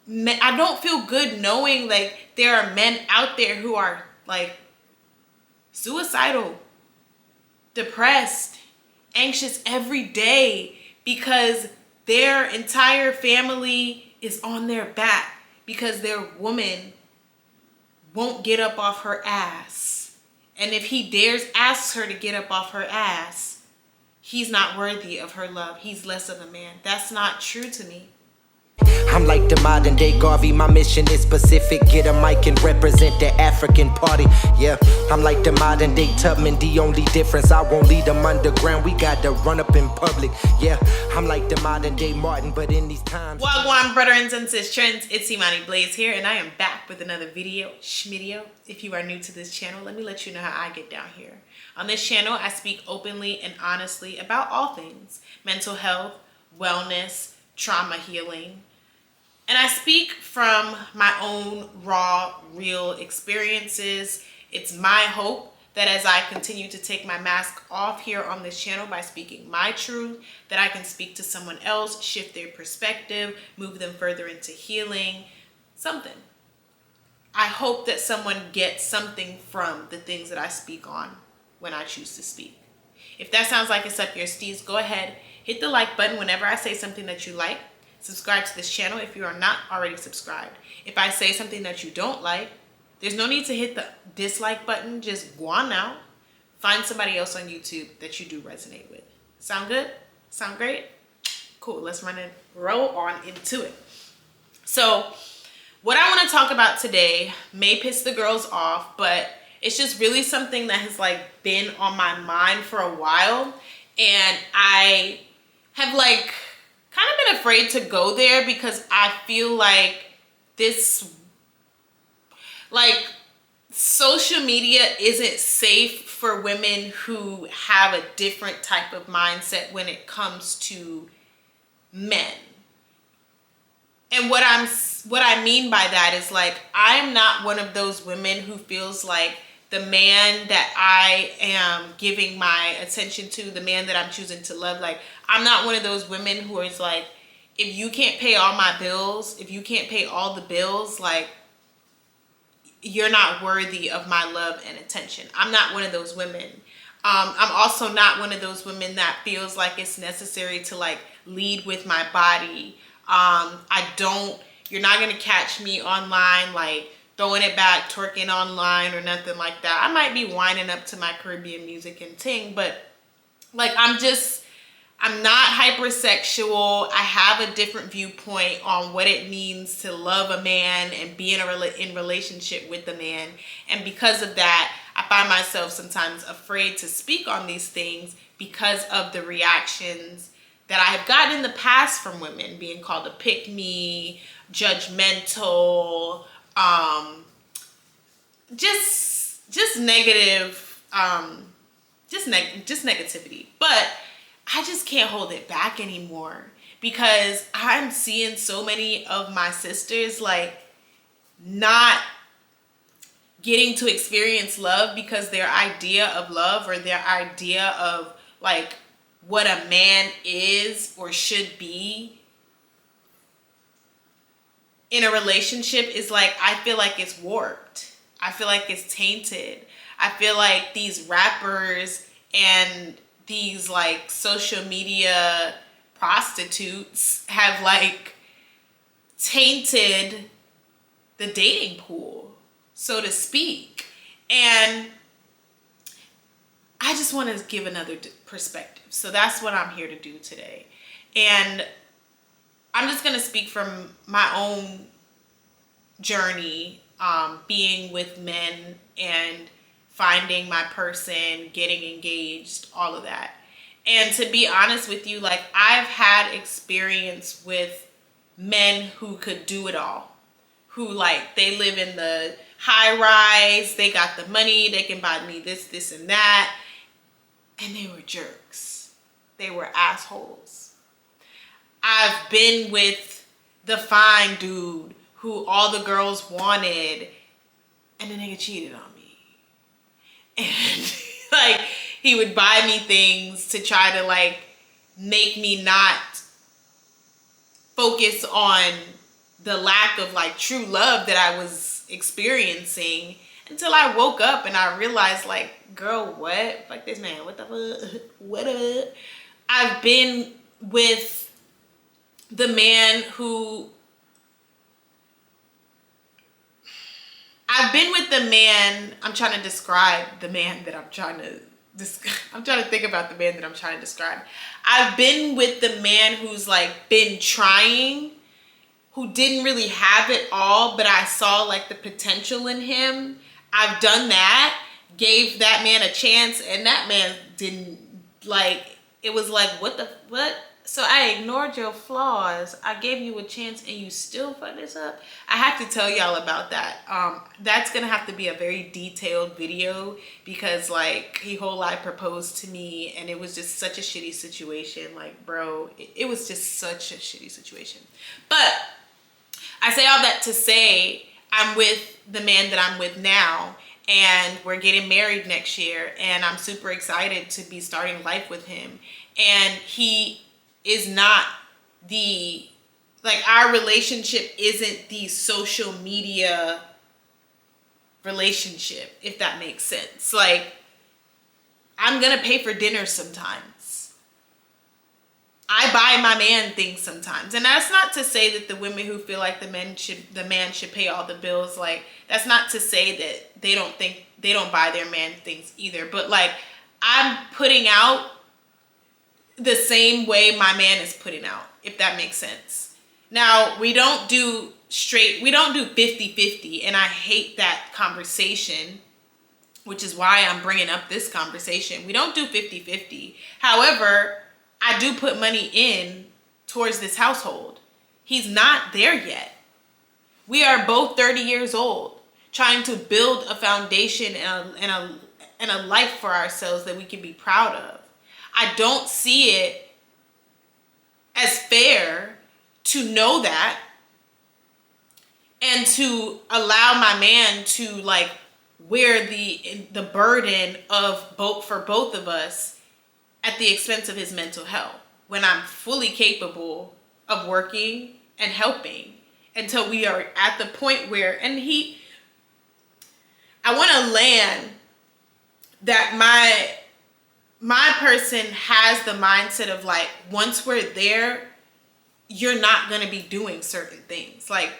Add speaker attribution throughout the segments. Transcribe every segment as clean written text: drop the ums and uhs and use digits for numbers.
Speaker 1: I don't feel good knowing like there are men out there who are like suicidal, depressed, anxious every day because their entire family is on their back because their woman won't get up off her ass. And if he dares ask her to get up off her ass, he's not worthy of her love. He's less of a man. That's not true to me.
Speaker 2: I'm like the modern day Garvey, my mission is specific. Get a mic and represent the African party. Yeah, I'm like the modern day Tubman. The only difference, I won't lead them underground. We got to run up in public. Yeah, I'm like the modern day Martin, but in these times.
Speaker 1: Wagwan, brothers and sis trends, it's Imani Blaze here, and I am back with another video, schmidio. If you are new to this channel, let me let you know how I get down here. On this channel, I speak openly and honestly about all things: mental health, wellness, trauma healing. And I speak from my own raw, real experiences. It's my hope that as I continue to take my mask off here on this channel by speaking my truth, that I can speak to someone else, shift their perspective, move them further into healing, something. I hope that someone gets something from the things that I speak on when I choose to speak. If that sounds like it's up your steez, go ahead, hit the like button whenever I say something that you like. Subscribe to this channel if you are not already subscribed. If I say something that you don't like, there's no need to hit the dislike button. Just go on now. Find somebody else on YouTube that you do resonate with. Sound good? Sound great? Cool. Let's roll on into it. So what I want to talk about today may piss the girls off, but it's just really something that has like been on my mind for a while. And I have like kind of been afraid to go there because I feel like social media isn't safe for women who have a different type of mindset when it comes to men. And what I mean by that is like, I'm not one of those women who feels like the man that I am giving my attention to, the man that I'm choosing to love, like, I'm not one of those women who is like, if you can't pay all my bills, if you can't pay all the bills, like, you're not worthy of my love and attention. I'm not one of those women. I'm also not one of those women that feels like it's necessary to like lead with my body. You're not going to catch me online, like, throwing it back, twerking online or nothing like that. I might be winding up to my Caribbean music and ting, but like I'm not hypersexual. I have a different viewpoint on what it means to love a man and be in relationship with a man. And because of that, I find myself sometimes afraid to speak on these things because of the reactions that I have gotten in the past from women, being called a pick-me, judgmental, just negative, just negativity. But I just can't hold it back anymore because I'm seeing so many of my sisters like not getting to experience love because their idea of love or their idea of like what a man is or should be in a relationship is like, I feel like it's warped. I feel like it's tainted. I feel like these rappers and these like social media prostitutes have like tainted the dating pool, so to speak. And I just want to give another perspective. So that's what I'm here to do today. And I'm just going to speak from my own journey, being with men and finding my person, getting engaged, all of that. And to be honest with you, like I've had experience with men who could do it all, who like they live in the high rise, they got the money, they can buy me this, this, and that. And they were jerks. They were assholes. I've been with the fine dude who all the girls wanted, and the nigga cheated on me. And like he would buy me things to try to like make me not focus on the lack of like true love that I was experiencing until I woke up and I realized, like, girl, what? Fuck this man. What the fuck? What up? I've been with the man who I'm trying to describe the man that I'm trying to think about the man that I'm trying to describe. I've been with the man who's like been trying, who didn't really have it all, but I saw like the potential in him. I've done that, gave that man a chance, and that man didn't, like, it was like, what? So I ignored your flaws. I gave you a chance and you still fucked this up. I have to tell y'all about that. That's gonna have to be a very detailed video because like he whole life proposed to me and it was just such a shitty situation. Like, bro, it was just such a shitty situation. But I say all that to say I'm with the man that I'm with now and we're getting married next year and I'm super excited to be starting life with him. And he is not the, like, our relationship isn't the social media relationship, if that makes sense. Like, I'm gonna pay for dinner sometimes. I buy my man things sometimes. And that's not to say that the women who feel like the man should pay all the bills, like, that's not to say that they don't buy their man things either. But like, I'm putting out the same way my man is putting out, if that makes sense. Now, we don't do 50-50, and I hate that conversation, which is why I'm bringing up this conversation. We don't do 50-50. However, I do put money in towards this household. He's not there yet. We are both 30 years old, trying to build a foundation and a life for ourselves that we can be proud of. I don't see it as fair to know that and to allow my man to like wear the burden of for both of us at the expense of his mental health when I'm fully capable of working and helping until we are at the point where, I want to land that my person has the mindset of like, once we're there, you're not going to be doing certain things. Like,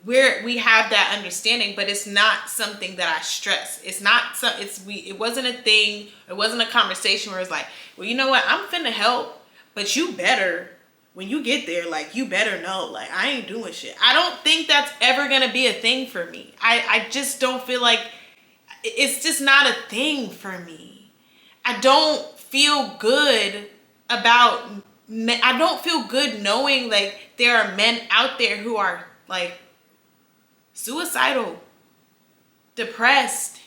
Speaker 1: we have that understanding, but it's not something that I stress. It wasn't a thing. It wasn't a conversation where it's like, well, you know what? I'm finna help, but you better, when you get there, like, you better know, like, I ain't doing shit. I don't think that's ever going to be a thing for me. I just don't feel like, it's just not a thing for me. I don't feel good knowing like there are men out there who are like suicidal, depressed,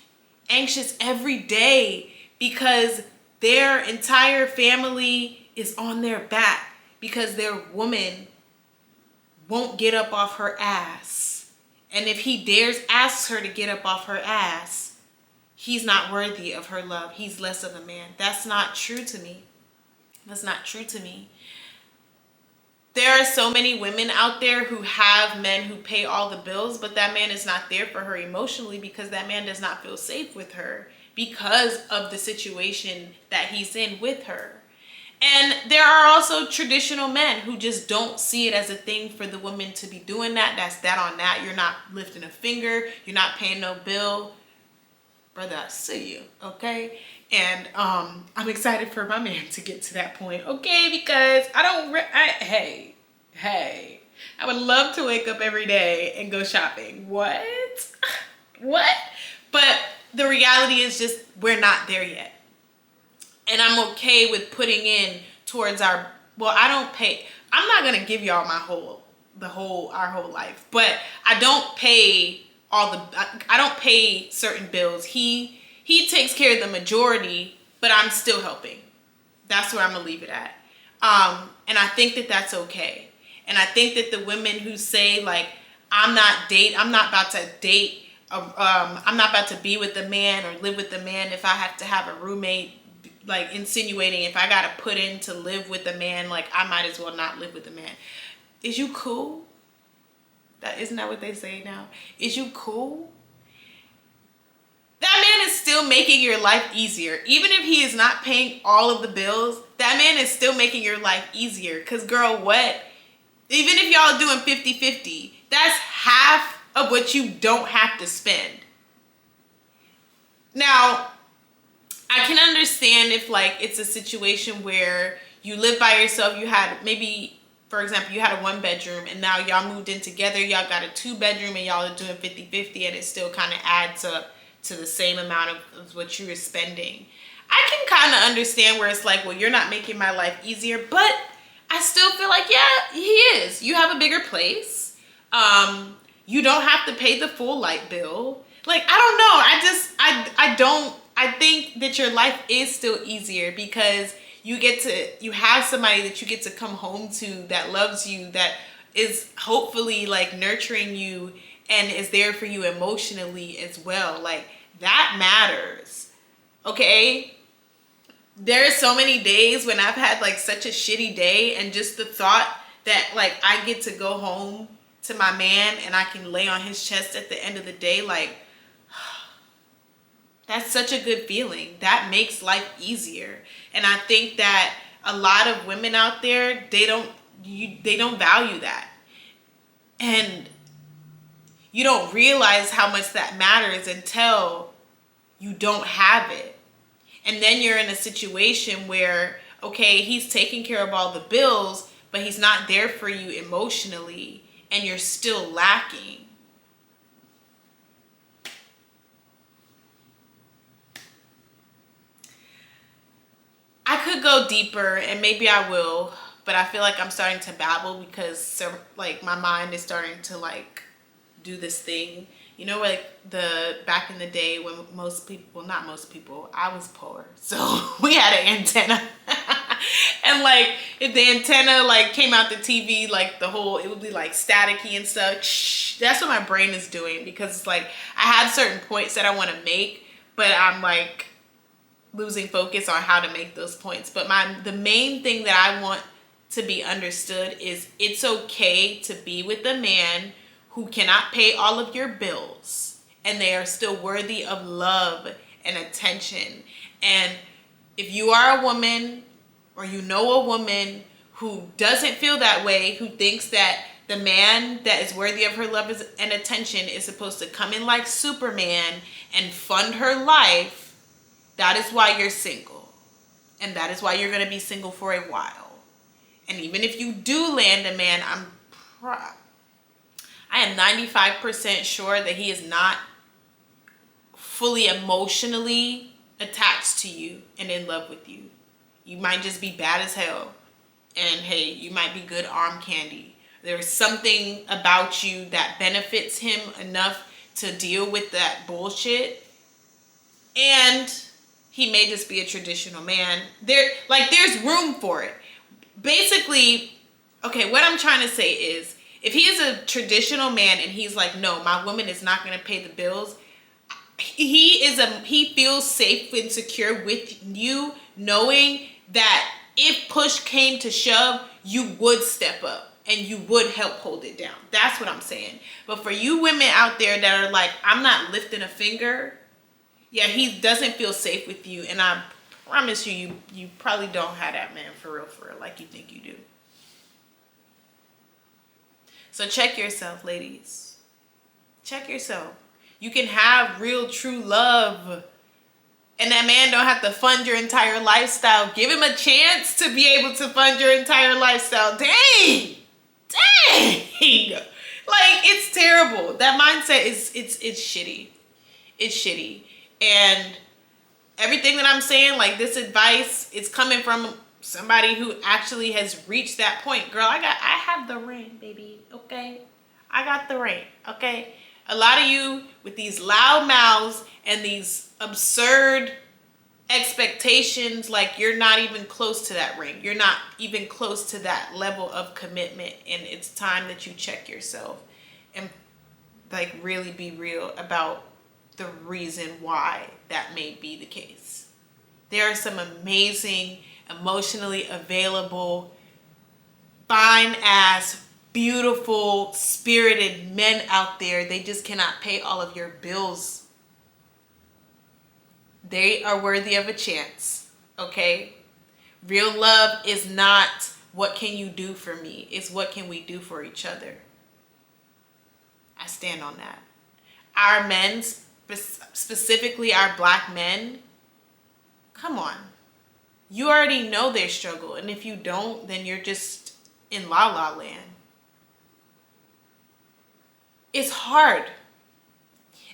Speaker 1: anxious every day because their entire family is on their back because their woman won't get up off her ass. And if he dares ask her to get up off her ass, he's not worthy of her love. He's less of a man. That's not true to me. That's not true to me. There are so many women out there who have men who pay all the bills, but that man is not there for her emotionally because that man does not feel safe with her because of the situation that he's in with her. And there are also traditional men who just don't see it as a thing for the woman to be doing that. That's that on that. You're not lifting a finger. You're not paying no bill. Brother, I see you, okay? And I'm excited for my man to get to that point, okay? Because hey, I would love to wake up every day and go shopping. What? But the reality is just we're not there yet. And I'm okay with putting in towards I'm not gonna give y'all our whole life, but I don't pay certain bills. He takes care of the majority, but I'm still helping. That's where I'm gonna leave it at. And I think that that's okay. And I think that the women who say like, I'm not about to date, I'm not about to be with a man or live with a man if I have to have a roommate, like insinuating if I gotta put in to live with a man, like I might as well not live with a man. Is you cool? Isn't that what they say now? Is you cool? That man is still making your life easier. Even if he is not paying all of the bills, that man is still making your life easier. Because girl, what? Even if y'all doing 50-50, that's half of what you don't have to spend. Now, I can understand if like it's a situation where you live by yourself, you had maybe, for example, you had a 1-bedroom and now y'all moved in together, y'all got a 2-bedroom and y'all are doing 50-50 and it still kind of adds up to the same amount of what you were spending. I can kind of understand where it's like, well, you're not making my life easier, but I still feel like, yeah, he is. You have a bigger place. You don't have to pay the full light bill. Like, I don't know. I think that your life is still easier because you have somebody that you get to come home to that loves you, that is hopefully like nurturing you and is there for you emotionally as well. Like, that matters. Okay? There are so many days when I've had like such a shitty day, and just the thought that like I get to go home to my man and I can lay on his chest at the end of the day, like, that's such a good feeling. That makes life easier. And I think that a lot of women out there, they don't value that. And you don't realize how much that matters until you don't have it. And then you're in a situation where, okay, he's taking care of all the bills, but he's not there for you emotionally, and you're still lacking. I could go deeper, and maybe I will, but I feel like I'm starting to babble because like my mind is starting to like do this thing. You know, like back in the day when most people, well, not most people, I was poor, so we had an antenna. And like if the antenna like came out the TV, like it would be like staticky and stuff. Shh, that's what my brain is doing, because it's like I have certain points that I want to make, but I'm like losing focus on how to make those points. But the main thing that I want to be understood is it's okay to be with a man who cannot pay all of your bills, and they are still worthy of love and attention. And if you are a woman, or you know a woman who doesn't feel that way, who thinks that the man that is worthy of her love and attention is supposed to come in like Superman and fund her life, that is why you're single. And that is why you're going to be single for a while. And even if you do land a man, I am 95% sure that he is not fully emotionally attached to you and in love with you. You might just be bad as hell. And hey, you might be good arm candy. There's something about you that benefits him enough to deal with that bullshit. And he may just be a traditional man. There's room for it. Basically, okay, what I'm trying to say is, if he is a traditional man and he's like, no, my woman is not going to pay the bills, he feels safe and secure with you, knowing that if push came to shove, you would step up and you would help hold it down. That's what I'm saying. But for you women out there that are like, I'm not lifting a finger, yeah, he doesn't feel safe with you. And I promise you probably don't have that man for real, like you think you do. So check yourself, ladies. Check yourself. You can have real, true love, and that man don't have to fund your entire lifestyle. Give him a chance to be able to fund your entire lifestyle. Dang. Like, it's terrible. That mindset it's shitty. It's shitty. And everything that I'm saying, like this advice, it's coming from somebody who actually has reached that point. Girl, I have the ring, baby, okay? I got the ring, okay? A lot of you with these loud mouths and these absurd expectations, like you're not even close to that ring. You're not even close to that level of commitment, and it's time that you check yourself and like really be real about the reason why that may be the case. There are some amazing, emotionally available, fine ass beautiful, spirited men out there. They just cannot pay all of your bills. They are worthy of a chance, okay? Real love is not what can you do for me. It's what can we do for each other. I stand on that. Our men, specifically our black men, come on. You already know their struggle. And if you don't, then you're just in la la land. It's hard.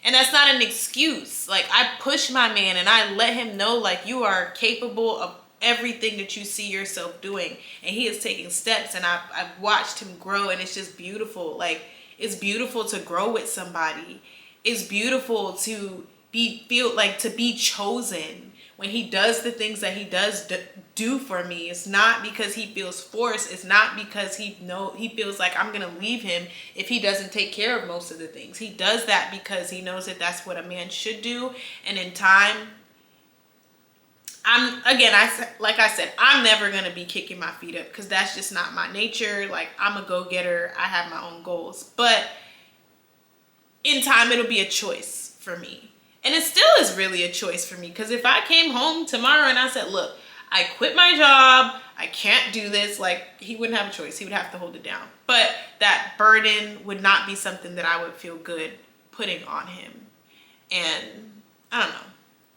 Speaker 1: And that's not an excuse. Like, I push my man and I let him know, like, you are capable of everything that you see yourself doing. And he is taking steps, and I've watched him grow, and it's just beautiful. Like, it's beautiful to grow with somebody. It's beautiful to be chosen. When he does the things that he does do for me, it's not because he feels forced. It's not because he feels like I'm gonna leave him if he doesn't take care of most of the things. He does that because he knows that that's what a man should do. And in time, like I said, I'm never gonna be kicking my feet up because that's just not my nature. Like, I'm a go-getter. I have my own goals, but in time, it'll be a choice for me. And it still is really a choice for me, because if I came home tomorrow and I said, look, I quit my job, I can't do this, like, he wouldn't have a choice. He would have to hold it down. But that burden would not be something that I would feel good putting on him. And I don't know.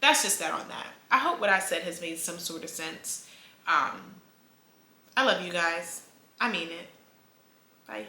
Speaker 1: That's just that on that. I hope what I said has made some sort of sense. I love you guys. I mean it. Bye.